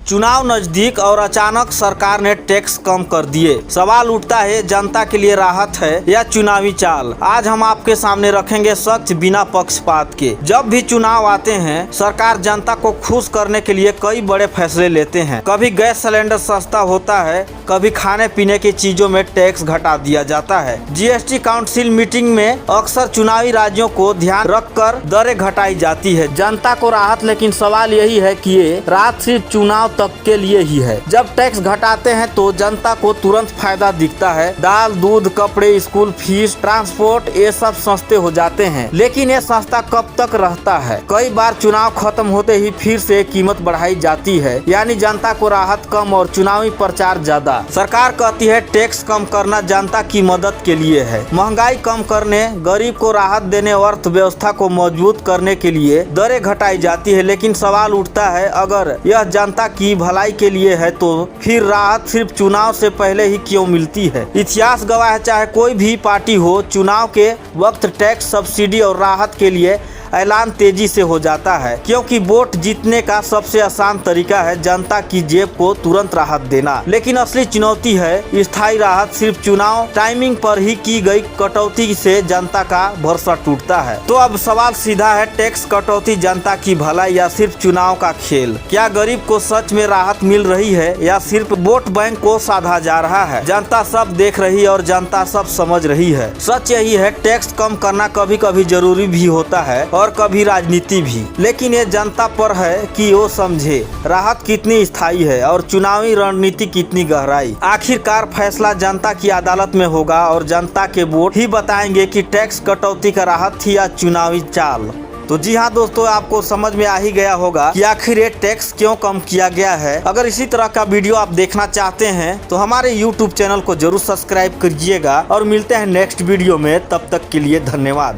चुनाव नजदीक और अचानक सरकार ने टैक्स कम कर दिए। सवाल उठता है, जनता के लिए राहत है या चुनावी चाल। आज हम आपके सामने रखेंगे सच बिना पक्षपात के। जब भी चुनाव आते हैं, सरकार जनता को खुश करने के लिए कई बड़े फैसले लेते हैं। कभी गैस सिलेंडर सस्ता होता है, कभी खाने पीने की चीजों में टैक्स घटा दिया जाता है। जीएसटी काउंसिल मीटिंग में अक्सर चुनावी राज्यों को ध्यान रखकर दरें घटाई जाती है, जनता को राहत। लेकिन सवाल यही है कि ये राहत सिर्फ चुनाव तक के लिए ही है। जब टैक्स घटाते हैं तो जनता को तुरंत फायदा दिखता है। दाल, दूध, कपड़े, स्कूल फीस, ट्रांसपोर्ट, ये सब सस्ते हो जाते हैं। लेकिन ये सस्ता कब तक रहता है? कई बार चुनाव खत्म होते ही फिर से कीमत बढ़ाई जाती है, यानी जनता को राहत कम और चुनावी प्रचार ज्यादा। सरकार कहती है टैक्स कम करना जनता की मदद के लिए है, महंगाई कम करने, गरीब को राहत देने, अर्थव्यवस्था को मजबूत करने के लिए दरें घटाई जाती है। लेकिन सवाल उठता है, अगर यह जनता की भलाई के लिए है तो फिर राहत सिर्फ चुनाव से पहले ही क्यों मिलती है? इतिहास गवाह है, चाहे कोई भी पार्टी हो, चुनाव के वक्त टैक्स, सब्सिडी और राहत के लिए ऐलान तेजी से हो जाता है, क्योंकि वोट जीतने का सबसे आसान तरीका है जनता की जेब को तुरंत राहत देना। लेकिन असली चुनौती है स्थायी राहत। सिर्फ चुनाव टाइमिंग पर ही की गई कटौती से जनता का भरोसा टूटता है। तो अब सवाल सीधा है, टैक्स कटौती जनता की भलाई या सिर्फ चुनाव का खेल? क्या गरीब को सच में राहत मिल रही है या सिर्फ वोट बैंक को साधा जा रहा है? जनता सब देख रही है और जनता सब समझ रही है। सच यही है, टैक्स कम करना कभी कभी जरूरी भी होता है और कभी राजनीति भी। लेकिन ये जनता पर है कि वो समझे राहत कितनी स्थायी है और चुनावी रणनीति कितनी गहराई। आखिरकार फैसला जनता की अदालत में होगा और जनता के वोट ही बताएंगे कि टैक्स कटौती का राहत थी या चुनावी चाल। तो जी हाँ दोस्तों, आपको समझ में आ ही गया होगा कि आखिर ये टैक्स क्यों कम किया गया है। अगर इसी तरह का वीडियो आप देखना चाहते हैं तो हमारे YouTube चैनल को जरूर सब्सक्राइब करिएगा और मिलते हैं नेक्स्ट वीडियो में। तब तक के लिए धन्यवाद।